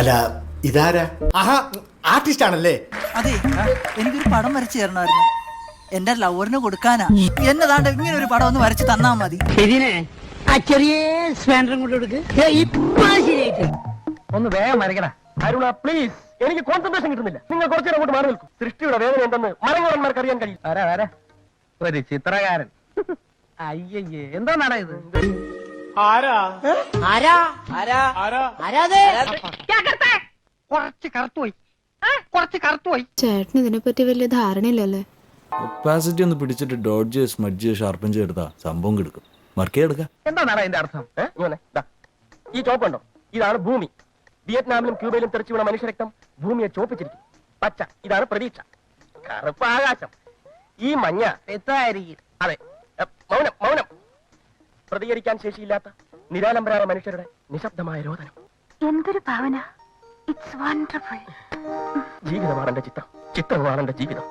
അല്ല ഇതാരാ? ആഹാ, ആർട്ടിസ്റ്റ് ആണല്ലേ? അതെ, എനിക്കൊരു പടം വരച്ചു തരണമായിരുന്നു. എന്റെ ലവറിന് കൊടുക്കാനാ. എന്നതാണ്ട് ഇങ്ങനെ ഒരു പടം ഒന്ന് വരച്ച് തന്നാ മതി. ഇതിനെ ആ ചെറിയ സ്പാൻഡറും കൊണ്ട് കൊടുക്ക്. ഇപ്പൊ ശരിയായിട്ട് ഒന്ന് വേഗം വരയ്ക്കടാ അരുണ പ്ലീസ്. എനിക്ക് കോൺസെൻട്രേഷൻ കിട്ടുന്നില്ല. നിങ്ങൾ കുറച്ചു അങ്ങോട്ട് മാറി നിൽക്കും. സൃഷ്ടിയുടെ വേദന എന്തെന്ന് മരങ്ങോടന്മാർക്ക് അറിയാൻ കഴിയും. വരാ വരാ, ഒരു ചിത്രകാരൻ. അയ്യയ്യേ, എന്താ ഇത്? കുറച്ച് കറുത്തുപോയി. ചേട്ടന് ഇതിനെപ്പറ്റി വലിയ ധാരണയില്ലല്ലേ? ഒപ്പാസിറ്റി ഒന്ന് പിടിച്ചിട്ട് ഡോഡ്ജ് സ്മഡ്ജ് ഷാർപ്പൻ ചെയ്തെടുത്താ സംഭവം കിടക്കും. വർക്ക് എടുക്കാം. എന്താ അതിന്റെ അർത്ഥം? ഈ ചോപ്പ് ഉണ്ടോ? ഇതാണ് ഭൂമി. വിയറ്റ്നാമിലും ക്യൂബയിലും തെറിച്ചു വീണ മനുഷ്യരക്തം ഭൂമിയെ ചോപ്പിച്ചിരിക്കും. പച്ച, ഇതാണ് പ്രതീക്ഷ. കറുപ്പ് ആകാശം. ഈ മഞ്ഞ അതെ, മൗനം മൗനം. പ്രതികരിക്കാൻ ശേഷിയില്ലാത്ത നിരാലംബരായ മനുഷ്യരുടെ നിശബ്ദമായ രോദനം. എന്തൊരു ഭാവന. It's wonderful. ജീവിതമാണ് എന്റെ ചിത്രം, ചിത്രമാണ് എന്റെ ജീവിതം.